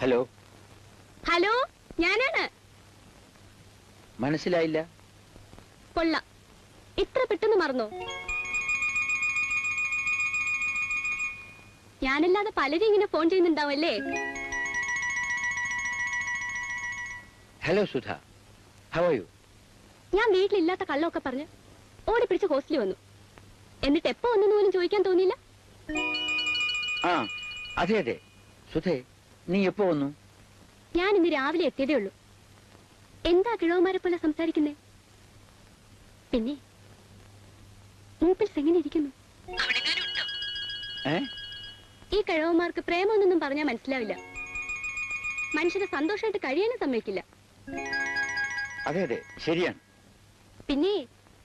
Hello hello, ഞാനാണ്. മനസ്സിലായില്ല. കൊള്ളാം, ഇത്ര പെട്ടെന്ന് മറന്നോ? ഞാനല്ലാതെ പലരും ഇങ്ങനെ ഫോൺ ചെയ്യുന്നുണ്ടാവല്ലേ? Hello Sudha, how are you? ഞാൻ വീട്ടിലില്ലാത്ത കള്ളമൊക്കെ പറഞ്ഞ് ഓടിപ്പിടിച്ച് ഹോസ്റ്റലിൽ വന്നു. എന്നിട്ട് എപ്പോ വന്നെന്ന് പോലും ചോദിക്കാൻ തോന്നിയില്ല. ആ അതെ അതെ. സുധേ, നീ എപ്പോ വന്നു? ഞാൻ ഇന്ന് രാവിലെ എത്തിയതേ ഉള്ളൂ. എന്താ കിഴവന്മാരെ പോലെ സംസാരിക്കുന്നേ? പിന്നെ മൂപ്പിൽസ് എങ്ങനെ ഇരിക്കുന്നു? ഈ കിഴവന്മാർക്ക് പ്രേമൊന്നും പറഞ്ഞാൽ മനസ്സിലാവില്ല. മനുഷ്യനെ സന്തോഷമായിട്ട് കഴിയാനും സമ്മതിക്കില്ല. അതെ അതെ, ശരിയാണ്. പിന്നെ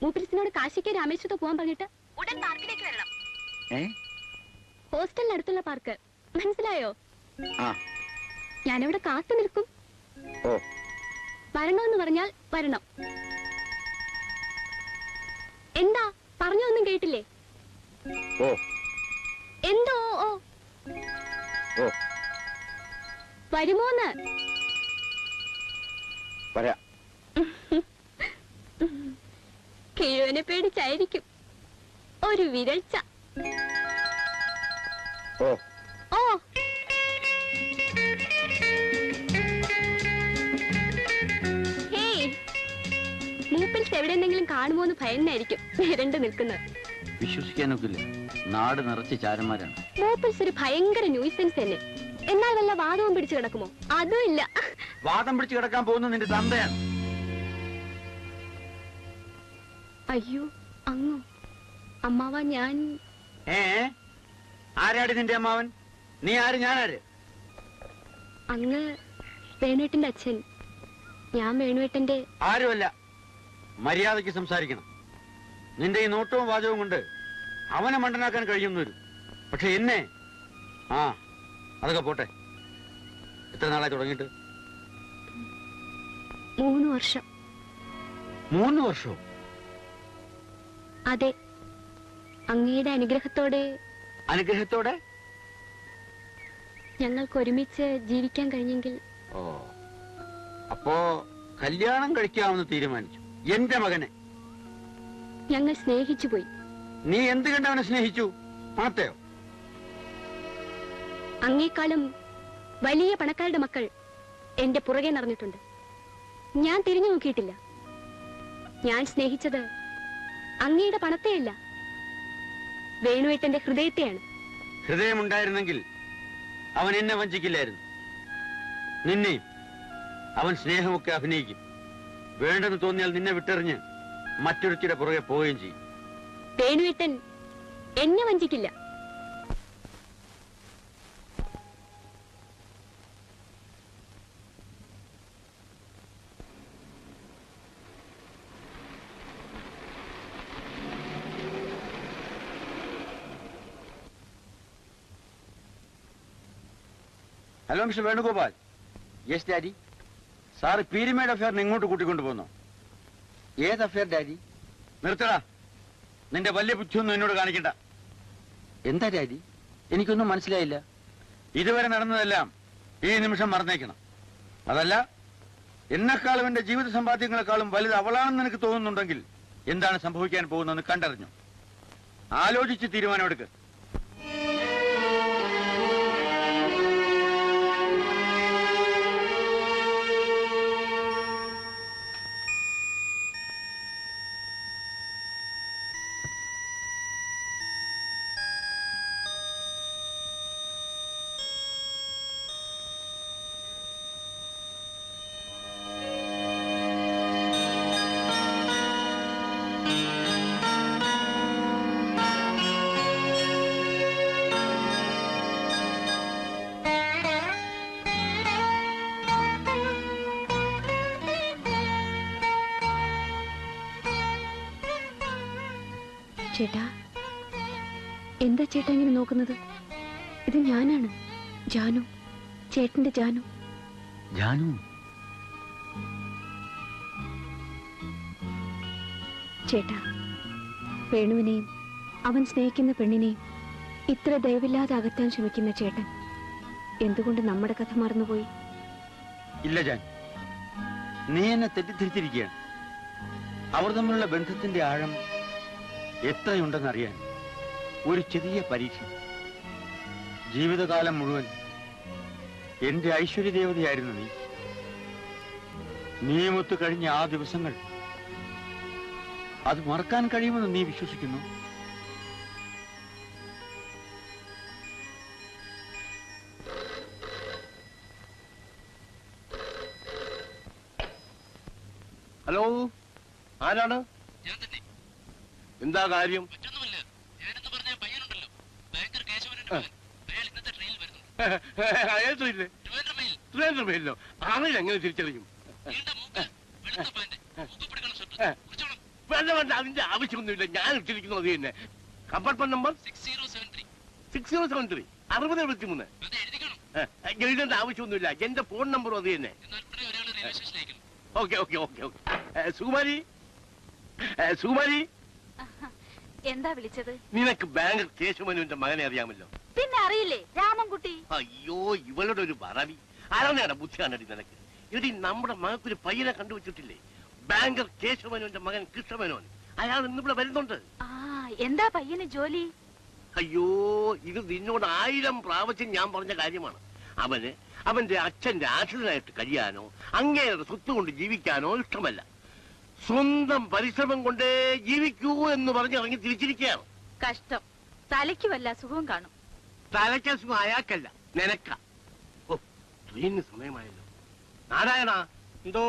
മൂപ്പിൽസിനോട് കാശിക്ക് രാമേശ്വരത്ത് പോകാൻ പറഞ്ഞിട്ട് ഉടൻ പാർക്കിലേക്ക് വരണം. ഹോസ്റ്റലിനടുത്തുള്ള പാർക്ക്, മനസ്സിലായോ? ഞാനിവിടെ കാത്തു നിൽക്കും. വരണമെന്ന് പറഞ്ഞാൽ വരണം. എന്താ പറഞ്ഞൊന്നും കേട്ടില്ലേ? എന്തോ വരുമോന്ന്? കിഴവനെ പേടിച്ചായിരിക്കും ഒരു വിരൾച്ച. മൂപ്പിൽസ് എവിടെയെങ്കിലും കാണുമോന്ന് ഭയന്നായിരിക്കും നിരണ്ട് നിൽക്കുന്നത്. വിശ്വസിക്കാനൊക്കില്ല, നാട് നിറച്ച് ചാരന്മാരാണ്. മൂപ്പിൽസ് ഒരു ഭയങ്കര ന്യൂസൻസ് തന്നെ. എന്നാൽ വല്ല വാദവും പിടിച്ചു കിടക്കുമോ? അതും ഇല്ല. വാദം പിടിച്ചു കിടക്കാൻ പോകുന്ന നിന്റെ തന്തയാണ്. അയ്യോ, അങ്ങോ അമ്മാവ? ഞാൻ ആരാടി നിന്റെ അമ്മാവൻ? നീ ആര്, ഞാനാര്? അങ്ങ് വേണുവേട്ടന്റെ അച്ഛൻ. ഞാൻ വേണുവേട്ടന്റെ ആരുമല്ല. മര്യാദയ്ക്ക് സംസാരിക്കണം. നിന്റെ ഈ നോട്ടവും വാചകവും കൊണ്ട് അവനെ മണ്ടനാക്കാൻ കഴിയുന്ന വരും. പക്ഷെ എന്നെ അതൊക്കെ പോട്ടെ. എത്ര നാളായി തുടങ്ങിയിട്ട്? 3 വർഷം. 3 വർഷവും? അതെ, അങ്ങയുടെ അനുഗ്രഹത്തോടെ. അനുഗ്രഹത്തോടെ ഞങ്ങൾക്ക് ഒരുമിച്ച് ജീവിക്കാൻ കഴിഞ്ഞെങ്കിൽ. അപ്പോ കല്യാണം കഴിക്കാമെന്ന് തീരുമാനിച്ചു എന്റെ മകനെ? ഞങ്ങൾ സ്നേഹിച്ചു പോയി. നീ എന്ത് കണ്ടവനെ സ്നേഹിച്ചു? പണത്തെയോ? അങ്ങേക്കാളും വലിയ പണക്കാരുടെ മക്കൾ എന്റെ പുറകെ നടന്നിട്ടുണ്ട്. ഞാൻ തിരിഞ്ഞു നോക്കിയിട്ടില്ല. ഞാൻ സ്നേഹിച്ചത് അങ്ങയുടെ പണത്തെയല്ല, വേണുവേട്ടന്റെ ഹൃദയത്തെയാണ്. ഹൃദയമുണ്ടായിരുന്നെങ്കിൽ അവൻ എന്നെ വഞ്ചിക്കില്ലായിരുന്നു. നിന്നെ അവൻ സ്നേഹമൊക്കെ അഭിനയിക്കും. വേണ്ടെന്ന് തോന്നിയാൽ നിന്നെ വിട്ടെറിഞ്ഞ് മറ്റൊരുത്തിയുടെ പുറകെ പോവുകയും ചെയ്യും. വേണുവേട്ടൻ എന്നെ വഞ്ചിക്കില്ല. Hello mister Venugopal. Yes daddy. Sir Peermade അഫയറിന് ഇങ്ങോട്ട് കൂട്ടിക്കൊണ്ടു പോന്നോ? ഏത് അഫയർ ഡാഡി? നിർത്തടാ, നിന്റെ വലിയ ബുദ്ധിയൊന്നും എന്നോട് കാണിക്കണ്ട. എന്താ ഡാഡി? എനിക്കൊന്നും മനസ്സിലായില്ല. ഇതുവരെ നടന്നതെല്ലാം ഈ നിമിഷം മറന്നേക്കണം. അതല്ല, എന്നെക്കാളും എന്റെ ജീവിത സമ്പാദ്യങ്ങളെക്കാളും വലുത് അവളാണെന്ന് എനിക്ക് തോന്നുന്നുണ്ടെങ്കിൽ എന്താണ് സംഭവിക്കാൻ പോകുന്നതെന്ന് കണ്ടറിഞ്ഞു. ആലോചിച്ച് തീരുമാനമെടുക്ക്. ചേട്ടാ, എന്താ ചേട്ടാ ഇങ്ങനെ നോക്കുന്നത്? ഇത് ഞാനാണ്, ജാനു, ചേട്ടന്റെ ജാനു. ജാനു? ചേട്ടാ, വേണുവിനെയും അവൻ സ്നേഹിക്കുന്ന പെണ്ണിനെയും ഇത്ര ദയവില്ലാതെ അകറ്റാൻ ശ്രമിക്കുന്ന ചേട്ടൻ എന്തുകൊണ്ട് നമ്മുടെ കഥ മറന്നുപോയി? ഇല്ല ജാൻ, നീ എന്നെ തെറ്റിദ്ധരിച്ചിരിക്കുകയാണ്. അവർ തമ്മിലുള്ള ബന്ധത്തിന്റെ ആഴം എത്രയുണ്ടെന്നറിയാൻ ഒരു ചെറിയ പരീക്ഷ. ജീവിതകാലം മുഴുവൻ എന്റെ ഐശ്വര്യദേവതയായിരുന്നു നീ. നീയുമൊത്ത് കഴിഞ്ഞ ആ ദിവസങ്ങൾ അത് മറക്കാൻ കഴിയുമെന്ന് നീ വിശ്വസിക്കുന്നു? ഹലോ, ആരാണ്? എന്താ കാര്യം? അയാൾ ട്രെയിനിലോ? ആളിൽ എങ്ങനെ തിരിച്ചറിയും? വേണ്ട വേണ്ട, അതിന്റെ ആവശ്യമൊന്നുമില്ല. ഞാൻ ഇട്ടിരിക്കുന്നു അത് തന്നെ. Compartment number 6073 6073. എഴുതേണ്ട ആവശ്യമൊന്നുമില്ല. എന്റെ ഫോൺ നമ്പറും അത് തന്നെ. Okay okay okay okay. Sukumari, Sukumari, എന്താ വിളിച്ചത്? നിനക്ക് ബാങ്കർ കേശവനുവിന്റെ മകനെ അറിയാമല്ലോ? പിന്നെ അറിയില്ലേ, രാമൻകുട്ടി. അയ്യോ, ഇവളുടെ ഒരു പറവി. ആരാണ് ബുദ്ധിയാണടി നിനക്ക്? എടി, നമ്മുടെ മകക്കൊരു പയ്യനെ കണ്ടുവച്ചിട്ടില്ലേ? ബാങ്കർ കേശവനുവിന്റെ മകൻ കൃഷ്ണമേനോൻ. അയാൾ ഇന്നിവിടെ വരുന്നുണ്ട്. ആ, എന്താ പയ്യന് ജോലി? അയ്യോ, ഇത് നിന്നോട് 1000 പ്രാവശ്യം ഞാൻ പറഞ്ഞ കാര്യമാണ്. അവന്റെ അച്ഛന്റെ ആശ്രിതനായിട്ട് കഴിയാനോ അങ്ങേരുടെ സ്വത്ത് കൊണ്ട് ജീവിക്കാനോ ഇഷ്ടമല്ല. സ്വന്തം പരിശ്രമം കൊണ്ടേ ജീവിക്കൂ എന്ന് പറഞ്ഞ് ഇറങ്ങി തിരിച്ചിരിക്കുകയാണ്. കഷ്ടം. തലയ്ക്ക് വല്ല സുഖവും കാണും. തലയ്ക്ക് സുഖം അയാൾക്കല്ല, നിനക്ക. ഓ, ട്രെയിനിന് സമയമായല്ലോ. നാരായണ, എന്തോ?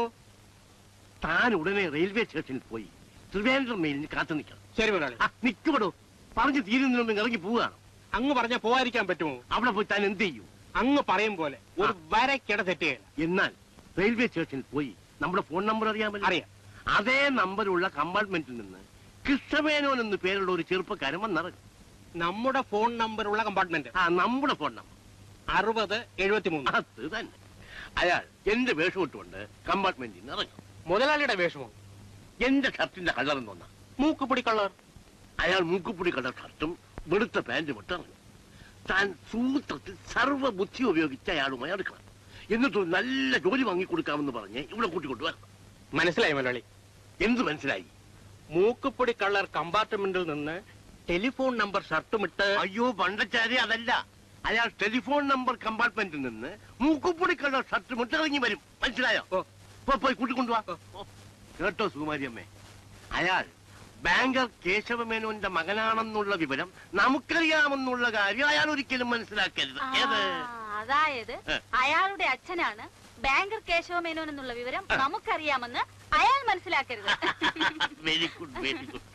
താൻ ഉടനെ റെയിൽവേ സ്റ്റേഷനിൽ പോയി ത്രിവേന്ദ്രം മെയിലിന് കാത്തു നിൽക്കണം. ശരി മുതലാളി. നിൽക്കുപടോ, പറഞ്ഞു തീരുന്നതിന് മുമ്പ് ഇറങ്ങി പോവുകയാണ്. അങ്ങ് പറഞ്ഞ പോവാതിരിക്കാൻ പറ്റുമോ? അവിടെ പോയി താൻ എന്ത് ചെയ്യും? അങ്ങ് പറയും പോലെ ഒരു വരക്കിട തെറ്റുകയില്ല. എന്നാൽ റെയിൽവേ സ്റ്റേഷനിൽ പോയി നമ്മുടെ ഫോൺ നമ്പർ അറിയാമല്ലോ? അറിയാം. അതേ നമ്പറുള്ള കമ്പാർട്ട്മെന്റിൽ നിന്ന് കൃഷ്ണമേനോൻ എന്ന് പേരുള്ള ഒരു ചെറുപ്പക്കാരൻ വന്നിറങ്ങും. നമ്മുടെ ഫോൺ നമ്പറുള്ള കമ്പാർട്ട്മെന്റ് നമ്മുടെ ഫോൺ നമ്പർ 6073. അത് തന്നെ. അയാൾ എന്റെ വേഷം ഇട്ടുകൊണ്ട് കമ്പാർട്ട്മെന്റിൽ നിന്ന് ഇറങ്ങും. മുതലാളിയുടെ വേഷമോ? എന്റെ ഷർട്ടിന്റെ കളർ എന്നൊന്നാ. മൂക്കുപൊടി കളർ. അയാൾ മൂക്കുപൊടി കളർ ഷർട്ടും വെളുത്ത പാന്റും ഇട്ടിറങ്ങും. താൻ സൂത്രത്തിൽ സർവ്വ ബുദ്ധി ഉപയോഗിച്ച് അയാളുമായി അടുക്കണം. എന്നിട്ടൊരു നല്ല ജോലി വാങ്ങിക്കൊടുക്കാമെന്ന് പറഞ്ഞ് ഇവിടെ കൂട്ടിക്കൊണ്ടുവരണം. മനസ്സിലായി മുതലാളി. എന്ത് മനസ്സിലായി? മൂക്കുപൊടി കളർ കമ്പാർട്ട്മെന്റിൽ നിന്ന് ടെലിഫോൺ നമ്പർ ഷർട്ടുമിട്ട്. അയ്യോ പണ്ടച്ചാരി, അതല്ല. അയാൾ ടെലിഫോൺ നമ്പർ കമ്പാർട്ട്മെന്റിൽ നിന്ന് മൂക്കുപൊടി കളർ ഷർട്ടും ഇട്ട് ഇറങ്ങി വരും. മനസ്സിലായോ? പോയി കൂട്ടിക്കൊണ്ടുവാ. കേട്ടോ സുകുമാരിയമ്മേ, അയാൾ ബാങ്കർ കേശവമേനോന്റെ മകനാണെന്നുള്ള വിവരം നമുക്കറിയാമെന്നുള്ള കാര്യം അയാൾ ഒരിക്കലും മനസ്സിലാക്കരുത്. അതായത് അയാളുടെ അച്ഛനാണ് ബാങ്കർ കേശവമേനോൻ എന്നുള്ള വിവരം നമുക്കറിയാമെന്ന് അയാൾ മനസ്സിലാക്കരുത്. Very good, very good.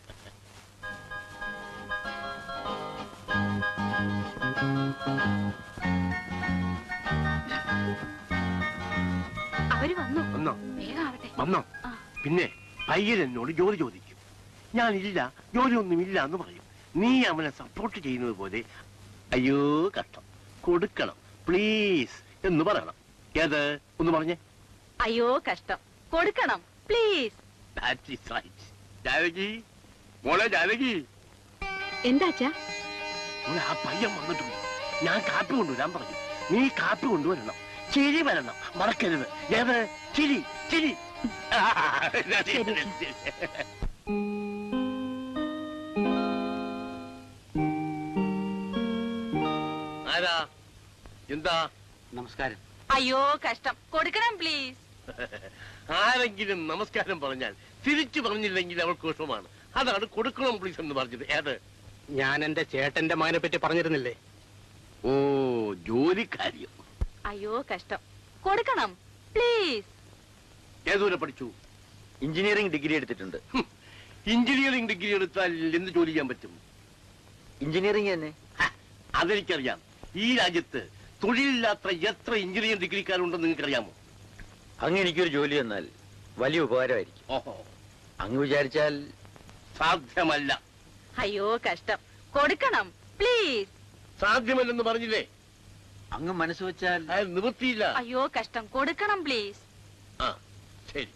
അവര് വന്നു. വന്നോ? വേഗം ആവട്ടെ. വന്നോ? പിന്നെ പയ്യൻ എന്നോട് ജോലി ചോദിക്കും. ഞാനില്ല, ജോലിയൊന്നുമില്ല എന്ന് പറയും. നീ അവനെ സപ്പോർട്ട് ചെയ്യുന്നത് പോലെ അയ്യോ കഷ്ടം, കൊടുക്കണം പ്ലീസ് എന്ന് പറയണം. ഏത് ഒന്ന് പറഞ്ഞേ? അയ്യോ കഷ്ടം, കൊടുക്കണം പ്ലീസ്. ജാനകി, മോളെ ജാനകി. എന്താച്ചാ? മോളെ, ആ പയ്യൻ വന്നിട്ടുണ്ട്. ഞാൻ കാപ്പി കൊണ്ടുവരാൻ പറഞ്ഞു. നീ കാപ്പി കൊണ്ടുവരണം. ചിരി വരണം, മറക്കരുത്. ഏത്? ചിരി, ചിരി. ആരാ? എന്താ? നമസ്കാരം. അയ്യോ കഷ്ടം, കൊടുക്കണം പ്ലീസ്. ആരെങ്കിലും നമസ്കാരം പറഞ്ഞാൽ തിരിച്ചു പറഞ്ഞില്ലെങ്കിൽ അവൾക്ക് വിഷമമാണ്. അതാണ് കൊടുക്കണം പ്ലീസ് എന്ന് പറഞ്ഞത്. ഏത്? ഞാൻ എന്റെ ചേട്ടന്റെ മകനെ പറ്റി പറഞ്ഞിരുന്നില്ലേ? ഓ, ജോലിക്കാര്യം. അയ്യോ കഷ്ടം, കൊടുക്കണം പ്ലീസ്. ഏതുവരെ പഠിച്ചു? എഞ്ചിനീയറിംഗ് ഡിഗ്രി എടുത്തിട്ടുണ്ട്. എഞ്ചിനീയറിംഗ് ഡിഗ്രി എടുത്താൽ എന്ത് ജോലി ചെയ്യാൻ പറ്റും? എഞ്ചിനീയറിംഗ് തന്നെ. അതെനിക്കറിയാം. ഈ രാജ്യത്ത് തൊഴിലില്ലാത്ത എത്ര എഞ്ചിനീയറിംഗ് ഡിഗ്രിക്കാരുണ്ടെന്ന് നിങ്ങൾക്കറിയാമോ? അങ്ങ് എനിക്കൊരു ജോലി തന്നാൽ വലിയ ഉപകാരമായിരിക്കും. ഓഹോ, അങ്ങ് വിചാരിച്ചാൽ സാധ്യമല്ല. അയ്യോ കഷ്ടം, കൊടുക്കണം പ്ലീസ്. സാധ്യമല്ലെന്ന് പറഞ്ഞില്ലേ? അങ്ങ് മനസ്സ് വെച്ചാൽ അയാൾ നിവൃത്തിയില്ല. അയ്യോ കഷ്ടം, കൊടുക്കണം പ്ലീസ്. ആ ശരി,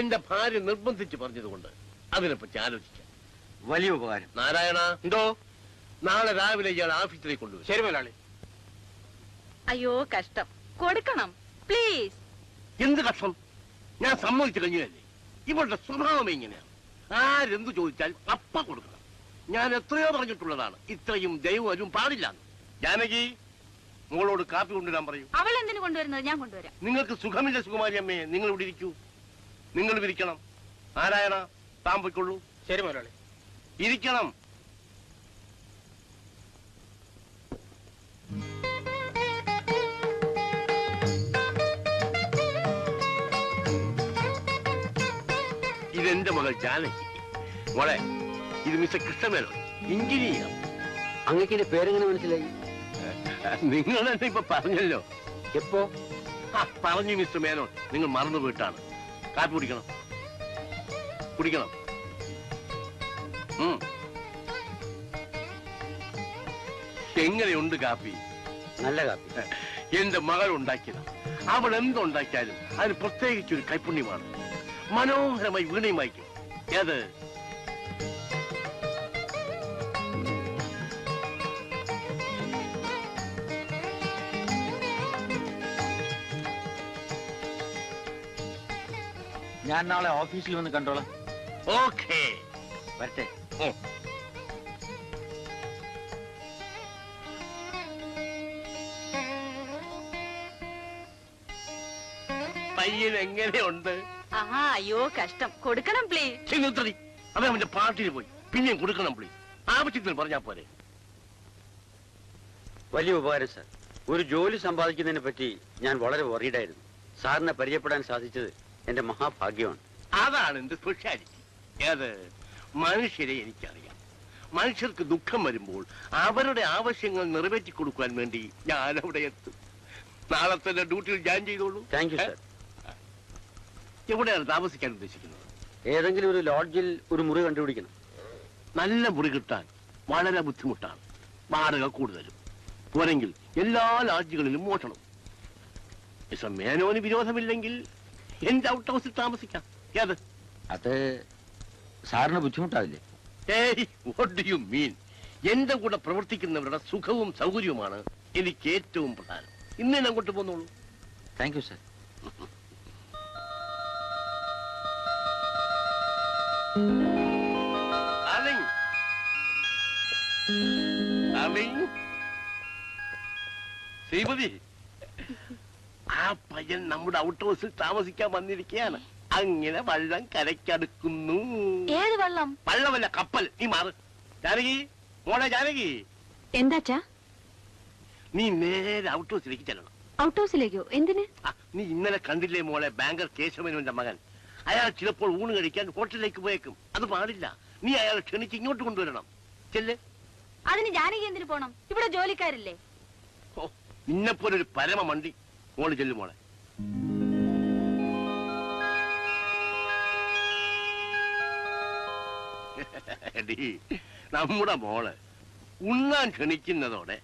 എന്റെ ഭാര്യ നിർബന്ധിച്ച് പറഞ്ഞതുകൊണ്ട് അതിനെപ്പറ്റി ആലോചിക്കാം. വലിയ ഉപകാരം. നാരായണ, എന്തോ? നാളെ രാവിലെ ഇയാൾ ഓഫീസിലേക്ക് കൊണ്ടുവരും. ശരി മുതലാളി. അയ്യോ കഷ്ടം കൊടുക്കണം പ്ലീസ്. എന്ത് കഷ്ടം? ഞാൻ സമ്മതിച്ചു കഴിഞ്ഞല്ലേ. ഇവളുടെ സ്വഭാവം ഇങ്ങനെയാണ്. ആരെന്തു ചോദിച്ചാൽ അപ്പ കൊടുക്കണം. ഞാൻ എത്രയോ പറഞ്ഞിട്ടുള്ളതാണ് ഇത്രയും ദൈവം പാടില്ല. ജാനകി, മോളോട് കാപ്പി കൊണ്ടുവരാൻ പറയൂ. അവൾ എന്തിനു കൊണ്ടുവരുന്നത്? ഞാൻ കൊണ്ടുവരാം. നിങ്ങൾക്ക് സുഖമില്ല സുകുമാരി അമ്മേ, നിങ്ങൾ ഇവിടെ ഇരിക്കൂ. നിങ്ങൾ ഇരിക്കണം. നാരായണ, താൻ പോയിക്കൊള്ളൂ. ശരി മുതലാളി. ഇരിക്കണം. ഇതെന്റെ മകൾ ജാനകി. മോളെ, ഇത് മിസ്റ്റർ കൃഷ്ണമേനോ, എഞ്ചിനീയർ. അങ്ങക്ക് പേരെങ്ങനെ മനസ്സിലായി? നിങ്ങൾ തന്നെ ഇപ്പൊ പറഞ്ഞല്ലോ. എപ്പോ പറഞ്ഞു മിസ്റ്റർ മേനോൻ, നിങ്ങൾ മറന്നു പോയിട്ടാണ്. കാപ്പി കുടിക്കണം, കുടിക്കണം. എങ്ങനെയുണ്ട് കാപ്പി? നല്ല കാപ്പി. എന്റെ മകൾ ഉണ്ടാക്കിയതാ. അവൾ എന്തുണ്ടാക്കിയാലും അതിന് പ്രത്യേകിച്ചൊരു കൈപ്പുണ്യമാണ്. മനോഹരമായി വീണയും വായിക്കും. ഏത്? ഞാൻ നാളെ ഓഫീസിൽ വന്ന് കണ്ടോളാം. ഓക്കേ, വരട്ടെ. പയ്യൻ എങ്ങനെയുണ്ട്? ആഹാ അയ്യോ കഷ്ടം കൊടുക്കണം പ്ലീസ്. അവൻ അവന്റെ പാർട്ടിയിൽ പോയി. പിന്നെയും കൊടുക്കണം പ്ലീസ്. ആവശ്യത്തിന് പറഞ്ഞാ പോരെ. വലിയ ഉപകാരം സാർ. ഒരു ജോലി സമ്പാദിക്കുന്നതിനെ പറ്റി ഞാൻ വളരെ വറീഡായിരുന്നു. സാറിനെ പരിചയപ്പെടാൻ സാധിച്ചത് എന്റെ മഹാഭാഗ്യമാണ്. അതാണ് എന്റെ സ്പെഷ്യാലിറ്റി. ഏത്? മനുഷ്യരെ എനിക്കറിയാം. മനുഷ്യർക്ക് ദുഃഖം വരുമ്പോൾ അവരുടെ ആവശ്യങ്ങൾ നിറവേറ്റി കൊടുക്കാൻ വേണ്ടി ഞാൻ അവിടെ എത്തും. നാളെ തന്നെ ഡ്യൂട്ടിയിൽ ജോയിൻ ചെയ്തോളൂ. Thank you sir. എവിടെയാണ് താമസിക്കാൻ ഉദ്ദേശിക്കുന്നത്? ഏതെങ്കിലും ഒരു ലോഡ്ജിൽ ഒരു മുറി കണ്ടുപിടിക്കണം. നല്ല മുറി കിട്ടാൻ വളരെ ബുദ്ധിമുട്ടാണ്. വാടക കൂടുതലും. പോരെങ്കിൽ എല്ലാ ലോഡ്ജുകളിലും മോഷണം. മിസ്റ്റർ മേനോന് വിരോധമില്ലെങ്കിൽ എന്റെ ഔട്ട് ഹൗസിൽ താമസിക്കാം. ഏത്? അത് സാറിന് ബുദ്ധിമുട്ടാവില്ലേ? ഏയ്, വാട്ട് ഡു യു മീൻ? എന്റെ കൂടെ പ്രവർത്തിക്കുന്നവരുടെ സുഖവും സൗകര്യവുമാണ് എനിക്ക് ഏറ്റവും പ്രധാനം. ഇന്ന് ഞാൻ അങ്ങോട്ട് പോന്നോളൂ. Thank you sir. ശ്രീമതി, ആ പയ്യൻ നമ്മുടെ ഔട്ട് ഹൗസിൽ താമസിക്കാൻ വന്നിരിക്കുകയാണ്. അങ്ങനെ വള്ളം കരയ്ക്കടുക്കുന്നു. ഏത് വെള്ളം? വള്ളമല്ല, കപ്പൽ. നീ മാറ്. ജാനകി, മോളെ ജാനകി. എന്താച്ചാ? നീ നേരെ ഔട്ട് ഹൗസിലേക്ക് ചെല്ലണം. ഔട്ട് ഹൗസിലേക്കോ? എന്തിന്? നീ ഇന്നലെ കണ്ടില്ലേ മോളെ ബാങ്കർ കേശവനുവിന്റെ മകൻ? അയാൾ ചിലപ്പോൾ ഊണ് കഴിക്കാൻ ഹോട്ടലിലേക്ക് പോയേക്കും. അത് പാടില്ല. നീ അയാളെ ക്ഷണിച്ച് ഇങ്ങോട്ട് കൊണ്ടുവരണം. ചെല്ല്. അതിന് ജാനകി എന്തിനു പോണം? ഇവിടെ ജോലിക്കാരില്ലേ? ഓ, നിന്നെപ്പോലൊരു പരമ മണ്ടി. മോള് ചെല്ലു മോളെ. നമ്മുടെ മോള് ഉണ്ണാൻ ക്ഷണിക്കുന്നതോടെ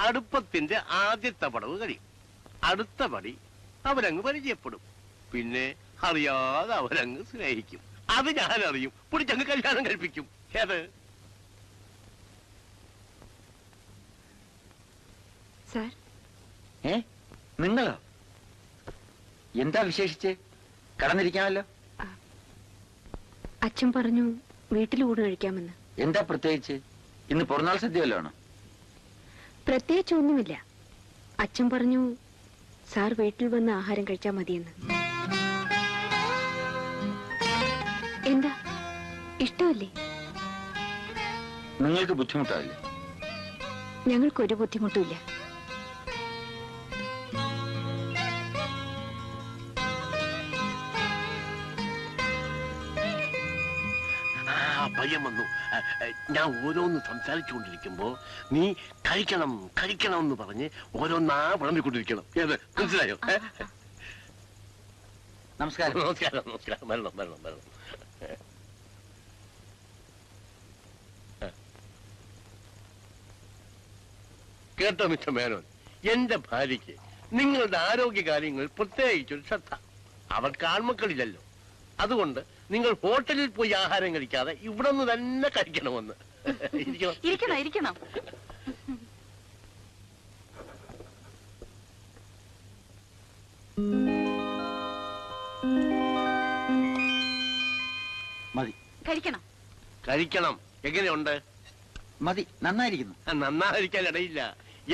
അടുപ്പത്തിന്റെ ആദ്യത്തെ പടവ് കഴിയും. അടുത്ത പടി അവരങ്ങ് പരിചയപ്പെടും. പിന്നെ അറിയാതെ അവരങ്ങ് സ്നേഹിക്കും. അത് ഞാനറിയും. പിടിച്ചങ്ങ് കല്യാണം കഴിപ്പിക്കും. ഏത്? സാർ. നിങ്ങളോ? എന്താ വിശേഷിച്ച്? കടന്നിരിക്കാമല്ലോ. അച്ഛൻ പറഞ്ഞു വീട്ടിൽ ഊണ് കഴിക്കാമെന്ന്. എന്താ പ്രത്യേകിച്ച്? ഇന്ന് പിറന്നാൾ സദ്യ വല്ലതാണോ? പ്രത്യേകിച്ച് ഒന്നുമില്ല. അച്ഛൻ പറഞ്ഞു സാർ വീട്ടിൽ വന്ന് ആഹാരം കഴിച്ചാൽ മതിയെന്ന്. എന്താ, ഇഷ്ടമല്ലേ? നിങ്ങൾക്ക് ബുദ്ധിമുട്ടാവില്ലേ? ഞങ്ങൾക്കൊരു ബുദ്ധിമുട്ടുമില്ല. പയ്യൻ വന്നു. ഞാൻ ഓരോന്ന് സംസാരിച്ചുകൊണ്ടിരിക്കുമ്പോ നീ കഴിക്കണം കഴിക്കണം എന്ന് പറഞ്ഞ് ഓരോന്നാ വിളമ്പിക്കൊണ്ടിരിക്കണം. ഏത്? മനസ്സിലായോ? നമസ്കാരം. നമസ്കാരം. നമസ്കാരം. വരണം വരണം വരണം. കേട്ടോ മിസ്റ്റർ മേനോൻ, എന്റെ ഭാര്യയ്ക്ക് നിങ്ങളുടെ ആരോഗ്യകാര്യങ്ങൾ പ്രത്യേകിച്ചൊരു ശ്രദ്ധ. അവർക്ക് ആൺമക്കളില്ലല്ലോ. അതുകൊണ്ട് നിങ്ങൾ ഹോട്ടലിൽ പോയി ആഹാരം കഴിക്കാതെ ഇവിടെ നിന്ന് തന്നെ കഴിക്കണമെന്ന്. ഇരിക്കണം ഇരിക്കണം. മതി കഴിക്കണം. കഴിക്കണം. എങ്ങനെയുണ്ട്? മതി, നന്നായിരിക്കുന്നു. നന്നായിരിക്കാൻ ഇടയില്ല.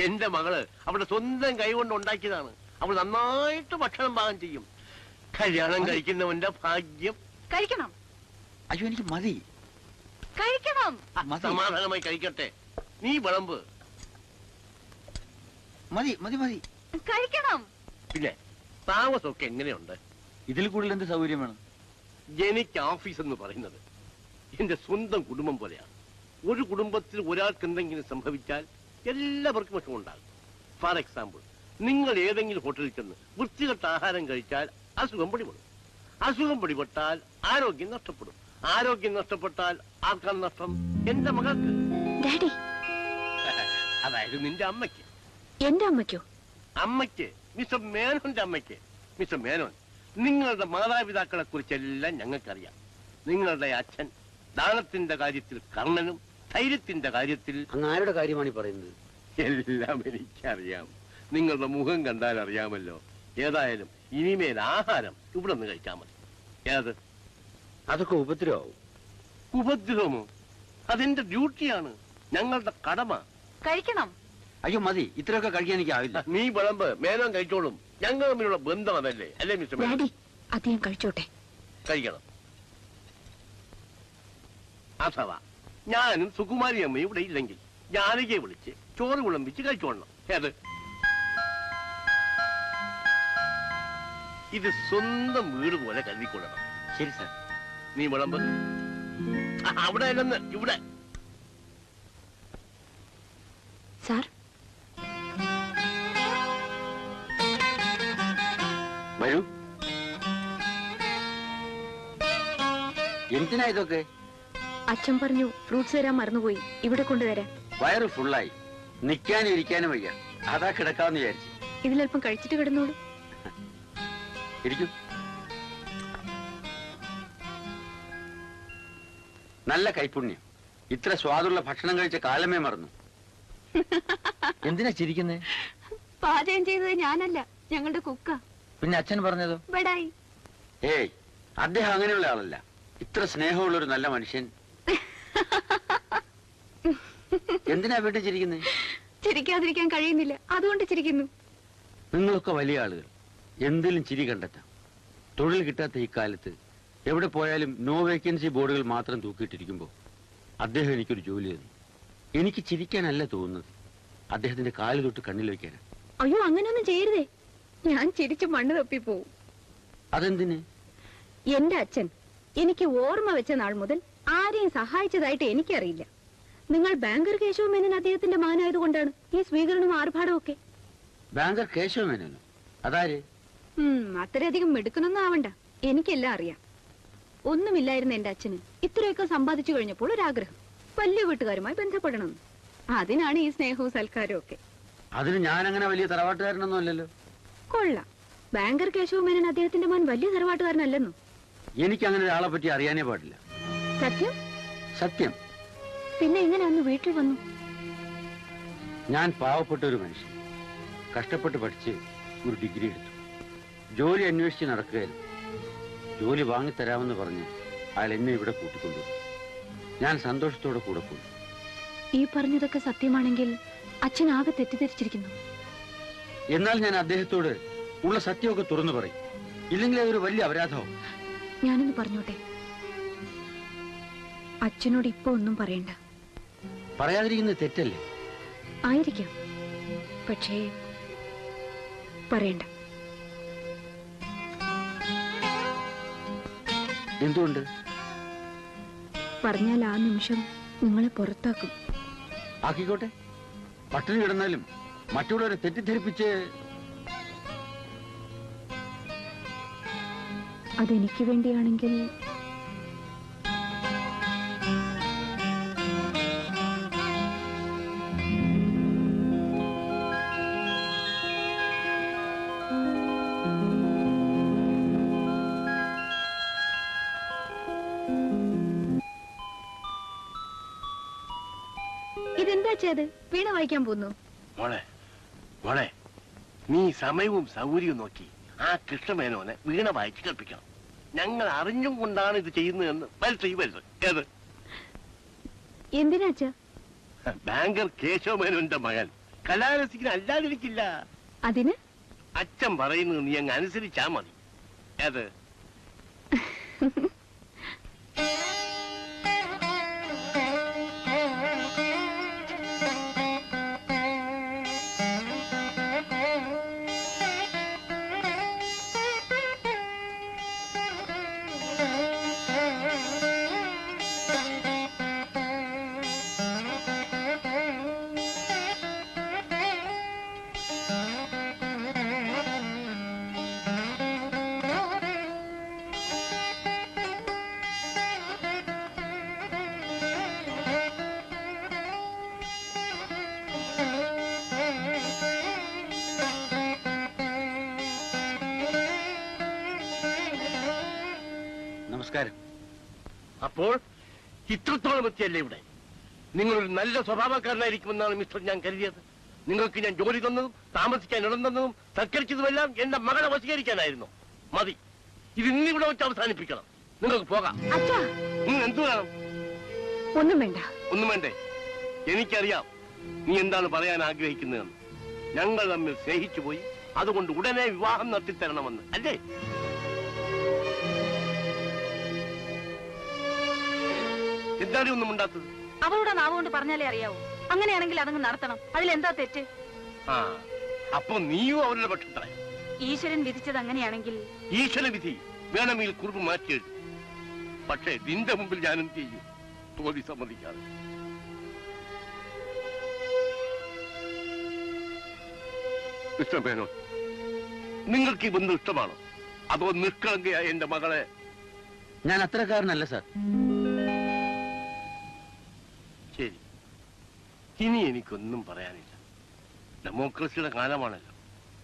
എന്റെ മകള് അവളുടെ സ്വന്തം കൈകൊണ്ട് ഉണ്ടാക്കിയതാണ്. അവൾ നന്നായിട്ട് ഭക്ഷണം പാകം ചെയ്യും. കല്യാണം കഴിക്കുന്നവന്റെ ഭാഗ്യം. കഴിക്കണം. അയ്യോ, എനിക്ക് മതി. കഴിക്കണം. മതി. സമാധാനമായി കഴിക്കട്ടെ. നീ വിളമ്പ്. മതി മതി മതി. കഴിക്കണം. പിന്നെ താമസമൊക്കെ എങ്ങനെയുണ്ട്? ഇതിൽ കൂടുതൽ എന്ത് സൗകര്യം വേണം? എനിക്ക് ഓഫീസ് എന്ന് പറയുന്നത് എന്റെ സ്വന്തം കുടുംബം പോലെയാണ്. ഒരു കുടുംബത്തിൽ ഒരാൾക്ക് എന്തെങ്കിലും സംഭവിച്ചാൽ എല്ലാവർക്കും വിഷമമുണ്ടാകും. ഫോർ എക്സാമ്പിൾ, നിങ്ങൾ ഏതെങ്കിലും ഹോട്ടലിൽ ചെന്ന് വൃത്തികെട്ട ആഹാരം കഴിച്ചാൽ അസുഖം പിടിപെടും. അസുഖം പിടിപെട്ടാൽ ആരോഗ്യം നഷ്ടപ്പെടും. ആരോഗ്യം നഷ്ടപ്പെട്ടാൽ ആർക്കാണ് നഷ്ടം? എന്റെ മകൾക്ക്. ഡാഡി, അതായത് നിന്റെ അമ്മയ്ക്ക്. എന്റെ അമ്മയ്ക്കോ? അമ്മയ്ക്ക്, മിസ്റ്റർ മേനോന്റെ അമ്മയ്ക്ക്. മിസ്റ്റർ മേനോൻ, നിങ്ങളുടെ മാതാപിതാക്കളെ കുറിച്ചെല്ലാം ഞങ്ങൾക്കറിയാം. നിങ്ങളുടെ അച്ഛൻ ദാനത്തിന്റെ കാര്യത്തിൽ കർണനും ധൈര്യത്തിന്റെ കാര്യത്തിൽ... ആരുടെ കാര്യമാണ് ഈ പറയുന്നത്? എല്ലാം എനിക്കറിയാം. നിങ്ങളുടെ മുഖം കണ്ടാൽ അറിയാമല്ലോ. ഏതായാലും ഇനിമേൽ ആഹാരം ഇവിടെ നിന്ന് കഴിച്ചാൽ മതി. ഏത്? അതൊക്കെ ഉപദ്രവമാവും. ഉപദ്രവമോ? അതെന്റെ ഡ്യൂട്ടിയാണ്, ഞങ്ങളുടെ കടമ. കഴിക്കണം. അയ്യോ മതി, ഇത്രയൊക്കെ കഴിക്കാൻ എനിക്കാവില്ല. നീ വിളമ്പ്, മേനോൻ കഴിച്ചോളും. ഞങ്ങൾ തമ്മിലുള്ള ബന്ധം അതല്ലേ, അല്ലേ മിസ്റ്റർ മേനോൻ? ഡാഡി, അദ്ദേഹം കഴിച്ചോട്ടെ. കഴിക്കണം. അഥവാ ഞാനും സുകുമാരി അമ്മയും ഇവിടെ ഇല്ലെങ്കിൽ ജാനകിയെ വിളിച്ച് ചോറ് വിളമ്പിച്ച് കഴിച്ചോളണം. ഏത്? ഇത് സ്വന്തം വീട് പോലെ കരുതിക്കൊള്ളണം. ശരി സാർ. നീ വിളമ്പ്. അവിടെ അല്ലെന്ന്, ഇവിടെ. സാർ, വരൂ. എന്തിനാ ഇതൊക്കെ? അച്ഛൻ പറഞ്ഞു ഫ്രൂട്ട്സ് തരാൻ മറന്നുപോയി, ഇവിടെ കൊണ്ടുതരാൻ. വയറ് ഫുള്ളായി, നിൽക്കാനും ഇരിക്കാനും വയ്യ. അതാ കിടക്കാന്ന് വിചാരിച്ചു. ഇതിലൽപ്പം കഴിച്ചിട്ട് കിടന്നോളൂ. ഇരിക്കും. നല്ല കൈപുണ്യം. ഇത്ര സ്വാദുള്ള ഭക്ഷണം കഴിച്ച കാലമേ മറന്നു. എന്തിനാ ചിരിക്കുന്നേ? പാചകം ചെയ്തത് ഞാനല്ല, ഞങ്ങളുടെ കുക്ക. പിന്നെ അച്ഛൻ പറഞ്ഞതോ? ബടായി. ഏയ്, അദ്ദേഹം അങ്ങനെയുള്ള ആളല്ല. ഇത്ര സ്നേഹമുള്ള ഒരു നല്ല മനുഷ്യൻ. എന്തിനാ വീട്ടിൽ ചിരിക്കുന്നേ? ചിരിക്കാതിരിക്കാൻ കഴിയുന്നില്ല, അതുകൊണ്ട് ചിരിക്കുന്നു. നിങ്ങളൊക്കെ വലിയ ആളുകൾ, എന്തിലും ചിരി കണ്ടെത്താം. തൊഴിൽ കിട്ടാത്ത ഈ കാലത്ത് എവിടെ പോയാലും നോ വേക്കൻസി ബോർഡുകൾ മാത്രം തൂക്കിയിട്ടിരിക്കുമ്പോൾ അദ്ദേഹം എനിക്കൊരു ജോലി തന്നു. എനിക്ക് ചിരിക്കാനല്ല തോന്നുന്നത്, അദ്ദേഹത്തിന്റെ കാല് തൊട്ട് കണ്ണിൽ വെക്കാനാണ്. അയ്യോ, അങ്ങനെയൊന്നും ചെയ്യരുതേ. ഞാൻ ചിരിച്ചു മണ്ണ് തപ്പിപ്പോവും. അതെന്തിന്? എന്റെ അച്ഛൻ എനിക്ക് ഓർമ്മ വെച്ച നാൾ മുതൽ ആരെയും സഹായിച്ചതായിട്ട് എനിക്കറിയില്ല. നിങ്ങൾ ബാങ്കർ കേശവ മേനൻ അദ്ദേഹത്തിന്റെ മകനായതുകൊണ്ടാണ് ഈ സ്വീകരണവും ആർഭാടവും ഒക്കെ. ബാങ്കർ കേശവ മേനോനോ? അതാര്? അത്രയധികം മിടുക്കനൊന്നും ആവണ്ട, എനിക്കെല്ലാം അറിയാം. ഒന്നുമില്ലായിരുന്നു എന്റെ അച്ഛന്. ഇത്രയൊക്കെ സമ്പാദിച്ചു കഴിഞ്ഞപ്പോൾ ഒരാഗ്രഹം, വലിയ വീട്ടുകാരുമായി ബന്ധപ്പെടണം. അതിനാണ് ഈ സ്നേഹവും സൽക്കാരവും ഒക്കെ. അതിന് ഞാൻ അങ്ങനെ വലിയ തറവാട്ടുകാരനൊന്നും അല്ലല്ലോ. കൊള്ളാം. ബാങ്കർ കേശവ മേനൻ അദ്ദേഹത്തിന്റെ മകൻ വലിയ തറവാട്ടുകാരനല്ലെന്നോ? എനിക്ക് അങ്ങനെ ഒരാളെ പറ്റി അറിയാനേ പാടില്ല. സത്യം? സത്യം. പിന്നെ എങ്ങനെ അന്ന് വീട്ടിൽ വന്നു? ഞാൻ പാവപ്പെട്ട ഒരു മനുഷ്യൻ, കഷ്ടപ്പെട്ട് പഠിച്ച് ഒരു ഡിഗ്രി എടുത്തു. ജോലി അന്വേഷിച്ച് നടക്കുകയായിരുന്നു. ജോലി വാങ്ങിത്തരാമെന്ന് പറഞ്ഞ് അയാൾ എന്നെ ഇവിടെ കൂട്ടിക്കൊണ്ടു. ഞാൻ സന്തോഷത്തോടെ കൂടെ പോയി. ഈ പറഞ്ഞതൊക്കെ സത്യമാണെങ്കിൽ അച്ഛൻ ആകെ തെറ്റിദ്ധരിച്ചിരിക്കുന്നു. എന്നാൽ ഞാൻ അദ്ദേഹത്തോട് ഉള്ള സത്യമൊക്കെ തുറന്നു പറയും. ഇല്ലെങ്കിൽ അതൊരു വലിയ അപരാധമാവും. ഞാനൊന്ന് പറഞ്ഞോട്ടെ? അച്ഛനോട് ഇപ്പൊ ഒന്നും പറയണ്ട. പറയാതിരിക്കുന്നത് തെറ്റല്ലേ? ആയിരിക്കാം, പക്ഷേ പറയണ്ട. എന്തുകൊണ്ട്? പറഞ്ഞാൽ ആ നിമിഷം നിങ്ങളെ പുറത്താക്കും. ആക്കിക്കോട്ടെ. പട്ടിണി കിടന്നാലും മറ്റുള്ളവരെ തെറ്റിദ്ധരിപ്പിച്ച്... അതെനിക്ക് വേണ്ടിയാണെങ്കിൽ ഇതെന്താ ചെയ്ത് വീണ വായിക്കാൻ പോന്നു? മോളെ, മോളെ, നീ സമയവും സൗകര്യവും നോക്കി ആ കൃഷ്ണമേനോനെ വീണ വായിച്ച് കേൾപ്പിക്കണം. ഞങ്ങൾ അറിഞ്ഞും കൊണ്ടാണ് ഇത് ചെയ്യുന്നതെന്ന് വരുത്. ഏത് എന്തിനാച്ചാ? ബാങ്കർ കേശവമേനോന്റെ മകൻ കലാരസികന് അല്ലാതിരിക്കില്ല. അതിന് അച്ഛൻ പറയുന്നത് നീ അങ്ങ് അനുസരിച്ചാ മതി. ഏത് നമസ്കാരം. അപ്പോൾ ഇത്രത്തോളം എത്തിയല്ലേ ഇവിടെ? നിങ്ങളൊരു നല്ല സ്വഭാവക്കാരനായിരിക്കുമെന്നാണ് മിസ്റ്റർ ഞാൻ കരുതിയത്. നിങ്ങൾക്ക് ഞാൻ ജോലി തന്നതും താമസിക്കാൻ ഇടം തന്നതും സൽക്കരിച്ചതുമെല്ലാം എന്റെ മകളെ വശീകരിക്കാനായിരുന്നു. മതി, ഇത് ഇന്നിവിടെ വെച്ച് അവസാനിപ്പിക്കണം. നിങ്ങൾക്ക് പോകാം. നിങ്ങൾ എന്തു വേണം? ഒന്നും വേണ്ട. ഒന്നും വേണ്ടേ? എനിക്കറിയാം നീ എന്താണ് പറയാൻ ആഗ്രഹിക്കുന്നതെന്ന്. ഞങ്ങൾ തമ്മിൽ സ്നേഹിച്ചു പോയി, അതുകൊണ്ട് ഉടനെ വിവാഹം നടത്തിത്തരണമെന്ന് അല്ലേ? എന്താണ് ഒന്നും ഉണ്ടാത്തത്? അവളുടെ നാവ് കൊണ്ട് പറഞ്ഞാലേ അറിയാവൂ. അങ്ങനെയാണെങ്കിൽ അതങ്ങ് നടത്തണം. അതിലെന്താ തെറ്റ്? ആ, അപ്പൊ നീയും അവരുടെ പക്ഷത്തായ. ഈശ്വരൻ വിധിച്ചത് അങ്ങനെയാണെങ്കിൽ ഈശ്വര വിധി വേണമെങ്കിൽ കുറിപ്പ് മാറ്റിയെഴുതി. പക്ഷേ നിന്റെ മുമ്പിൽ ഞാൻ എന്ത് ചെയ്യും? തോൽവി സമ്മതിക്കാതെ. മിസ്റ്റർ മേനോൻ, നിങ്ങൾക്ക് ഈ ബന്ധം ഇഷ്ടമാണോ? അതോ നിഷ്കളങ്കയായ എന്റെ മകളെ? ഞാൻ അത്രക്കാരനല്ല സാർ. ശരി, ഇനി എനിക്കൊന്നും പറയാനില്ല. ഡെമോക്രസിയുടെ കാലമാണല്ലോ.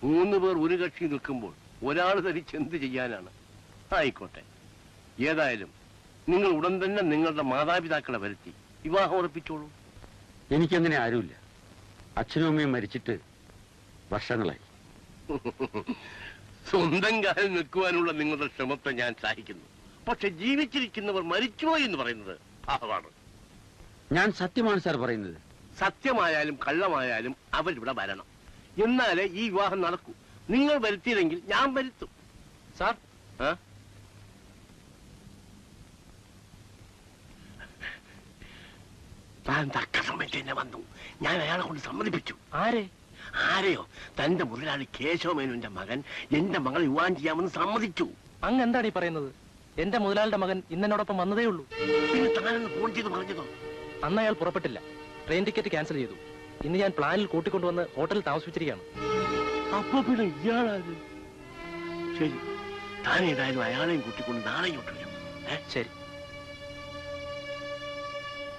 3 പേർ ഒരു കക്ഷി നിൽക്കുമ്പോൾ ഒരാൾ ധരിച്ച് എന്ത് ചെയ്യാനാണ്? ആയിക്കോട്ടെ, ഏതായാലും നിങ്ങൾ ഉടൻ തന്നെ നിങ്ങളുടെ മാതാപിതാക്കളെ വരുത്തി വിവാഹം ഉറപ്പിച്ചോളൂ. എനിക്കങ്ങനെ ആരുമില്ല. അച്ഛനും അമ്മയും മരിച്ചിട്ട് വർഷങ്ങളായി. സ്വന്തം കാലിൽ നിൽക്കുവാനുള്ള നിങ്ങളുടെ ശ്രമത്തെ ഞാൻ സഹായിക്കുന്നു. പക്ഷെ ജീവിച്ചിരിക്കുന്നവർ മരിച്ചുപോയി എന്ന് പറയുന്നത് പാവമാണ്. ഞാൻ സത്യമാണ് സാർ പറയുന്നത്. സത്യമായാലും കള്ളമായാലും അവരിവിടെ വരണം. എന്നാലേ ഈ വിവാഹം നടക്കൂ. നിങ്ങൾ വരുത്തിയില്ലെങ്കിൽ ഞാൻ വരുത്തും. സാർ, താൻ തക്ക സമയത്ത് തന്നെ വന്നു. ഞാൻ അയാളെ കൊണ്ട് സമ്മതിപ്പിച്ചു. ആരെ? ആരെയോ? തന്റെ മുതലാളി കേശവമേനോന്റെ മകൻ എന്റെ മകളെ വിവാഹം ചെയ്യാമെന്ന് സമ്മതിച്ചു. അങ്ങ് എന്താണ് ഈ പറയുന്നത്? എന്റെ മുതലാളിയുടെ മകൻ ഇന്നോടൊപ്പം വന്നതേ ഉള്ളൂ. പിന്നെ താനൊന്ന് ഫോൺ ചെയ്ത് പറഞ്ഞതോ? അന്ന് അയാൾ പുറപ്പെട്ടില്ല. ട്രെയിൻ ടിക്കറ്റ് ക്യാൻസൽ ചെയ്തു. ഇന്ന് ഞാൻ പ്ലാനിൽ കൂട്ടിക്കൊണ്ടുവന്ന് ഹോട്ടലിൽ താമസിപ്പിച്ചിരിക്കുകയാണ്. അപ്പൊ പിന്നെ ഇയാളാത്? ശരി, താൻ ഏതായാലും അയാളെയും കൂട്ടിക്കൊണ്ട് നാളെ ഇങ്ങോട്ട് വരും. ശരി.